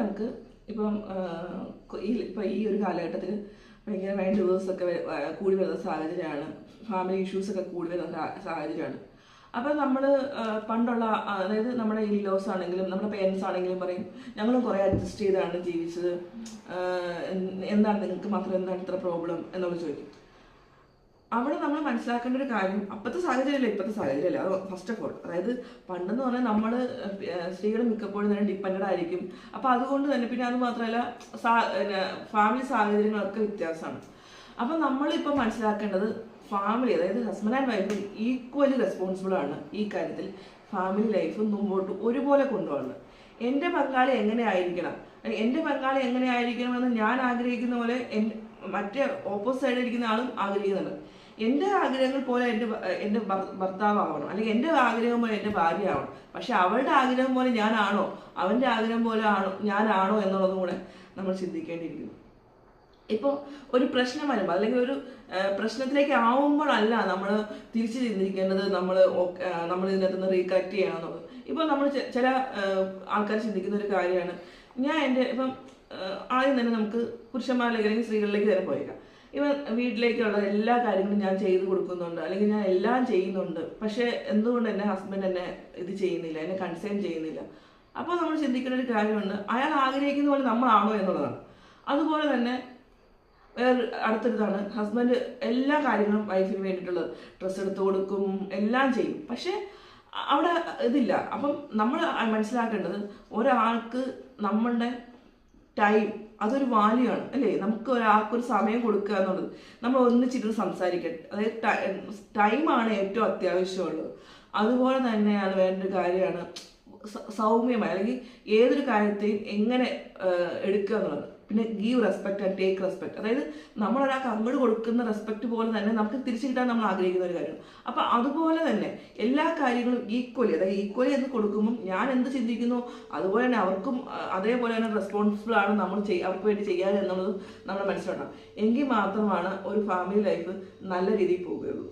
കണക്ക് ഇപ്പം ഈ ഒരു കാലഘട്ടത്തിൽ ഭയങ്കരമായ ഡിവോഴ്സൊക്കെ കൂടി വരുന്ന സാഹചര്യമാണ്, ഫാമിലി ഇഷ്യൂസൊക്കെ കൂടി വരുന്ന സാഹചര്യമാണ്. അപ്പം നമ്മൾ പണ്ടുള്ള, അതായത് നമ്മുടെ ഇൻലോസ് ആണെങ്കിലും നമ്മുടെ പേരൻസ് ആണെങ്കിലും പറയും ഞങ്ങളും കുറേ അഡ്ജസ്റ്റ് ചെയ്താണ് ജീവിച്ചത്, എന്താണ് നിങ്ങൾക്ക് മാത്രം എന്താണ് ഇത്ര പ്രോബ്ലം എന്നുള്ളത് ചോദിക്കും. അവിടെ നമ്മൾ മനസ്സിലാക്കേണ്ട ഒരു കാര്യം അപ്പോഴത്തെ സാഹചര്യമല്ല ഇപ്പോഴത്തെ സാഹചര്യമല്ല, അത് ഫസ്റ്റ് ഓഫ് ഓൾ. അതായത് പണ്ടെന്ന് പറഞ്ഞാൽ നമ്മൾ സ്ത്രീകൾ മിക്കപ്പോഴും തന്നെ ഡിപ്പെൻഡഡ് ആയിരിക്കും. അപ്പോൾ അതുകൊണ്ട് തന്നെ പിന്നെ അത് മാത്രമല്ല ഫാമിലി സാഹചര്യങ്ങളൊക്കെ വ്യത്യാസമാണ്. അപ്പം നമ്മളിപ്പോൾ മനസ്സിലാക്കേണ്ടത് ഫാമിലി, അതായത് husband and wife equally responsible ആണ് ഈ കാര്യത്തിൽ. ഫാമിലി ലൈഫ് മുമ്പോട്ട് ഒരുപോലെ കൊണ്ടുപോകണം. എൻ്റെ പങ്കാളി എങ്ങനെ ആയിരിക്കണം എന്ന് ഞാൻ ആഗ്രഹിക്കുന്ന പോലെ മറ്റേ ഓപ്പോസിറ്റ് സൈഡിൽ ഇരിക്കുന്ന ആളും ആഗ്രഹിക്കുന്നുണ്ട്. എൻ്റെ ആഗ്രഹങ്ങൾ പോലെ എൻ്റെ ഭർത്താവ് ആവണം, അല്ലെങ്കിൽ എൻ്റെ ആഗ്രഹം പോലെ എൻ്റെ ഭാര്യ ആവണം. പക്ഷെ അവളുടെ ആഗ്രഹം പോലെ ഞാനാണോ, അവൻ്റെ ആഗ്രഹം പോലെ ഞാനാണോ എന്നുള്ളതും കൂടെ നമ്മൾ ചിന്തിക്കേണ്ടിയിരിക്കുന്നു. ഇപ്പോൾ ഒരു പ്രശ്നം വരുമ്പോൾ അല്ലെങ്കിൽ ഒരു പ്രശ്നത്തിലേക്ക് ആവുമ്പോഴല്ല നമ്മൾ തിരിച്ച് ചിന്തിക്കേണ്ടത് നമ്മൾ ഇതിനകത്ത് നിന്ന് റീകറക്റ്റ് ചെയ്യണം എന്നുള്ളത്. ഇപ്പോൾ നമ്മൾ ചില ആൾക്കാർ ചിന്തിക്കുന്ന ഒരു കാര്യമാണ്, ഇപ്പം ആദ്യം തന്നെ നമുക്ക് പുരുഷന്മാരിലേക്ക് അല്ലെങ്കിൽ സ്ത്രീകളിലേക്ക് തന്നെ പോയേക്കാം. ഇവൻ വീട്ടിലേക്കുള്ള എല്ലാ കാര്യങ്ങളും ഞാൻ ചെയ്തു കൊടുക്കുന്നുണ്ട്, അല്ലെങ്കിൽ ഞാൻ എല്ലാം ചെയ്യുന്നുണ്ട്, പക്ഷേ എന്തുകൊണ്ട് എൻ്റെ ഹസ്ബൻഡ് എന്നെ ഇത് ചെയ്യുന്നില്ല, എന്നെ കൺസേൺ ചെയ്യുന്നില്ല. അപ്പോൾ നമ്മൾ ചിന്തിക്കുന്ന ഒരു കാര്യമുണ്ട്, അയാൾ ആഗ്രഹിക്കുന്ന പോലെ നമ്മളാണോ എന്നുള്ളതാണ്. അതുപോലെ തന്നെ വേറെ അടുത്തൊരിതാണ്, ഹസ്ബൻഡ് എല്ലാ കാര്യങ്ങളും വൈഫിന് വേണ്ടിയിട്ടുള്ളത് ഡ്രസ്സ് എടുത്ത് കൊടുക്കും, എല്ലാം ചെയ്യും, പക്ഷേ അവിടെ ഇതില്ല. അപ്പം നമ്മൾ മനസ്സിലാക്കേണ്ടത് ഒരാൾക്ക് നമ്മളുടെ ടൈം അതൊരു വാല്യൂ ആണ് അല്ലേ. നമുക്ക് ഒരാൾക്കൊരു സമയം കൊടുക്കുക എന്നുള്ളത്, നമ്മൾ ഒന്നിച്ചിട്ട് സംസാരിക്കട്ടെ, അതായത് ടൈമാണ് ഏറ്റവും അത്യാവശ്യമുള്ളത്. അതുപോലെ തന്നെയാണ് വേറൊരു കാര്യമാണ് സൗമ്യമായി, അല്ലെങ്കിൽ ഏതൊരു കാര്യത്തെയും എങ്ങനെ എടുക്കുക എന്നുള്ളത്. പിന്നെ give respect and take respect, അതായത് നമ്മൾ ഒരാൾക്ക് അങ്ങോട്ട് കൊടുക്കുന്ന റെസ്പെക്ട് പോലെ തന്നെ നമുക്ക് തിരിച്ചു കിട്ടാൻ നമ്മൾ ആഗ്രഹിക്കുന്ന ഒരു കാര്യം. അപ്പം അതുപോലെ തന്നെ എല്ലാ കാര്യങ്ങളും ഈക്വലി, അതായത് ഈക്വലി എന്ന് കൊടുക്കുമ്പോൾ ഞാൻ എന്ത് ചിന്തിക്കുന്നു അതുപോലെ തന്നെ അവർക്കും അതേപോലെ തന്നെ റെസ്പോൺസിബിൾ ആണ് നമ്മൾ അവർക്ക് വേണ്ടി ചെയ്യാൻ എന്നുള്ളതും നമ്മൾ മനസ്സിലാക്കണം. എങ്കിൽ മാത്രമാണ് ഒരു ഫാമിലി ലൈഫ് നല്ല രീതിയിൽ പോവുകയുള്ളൂ.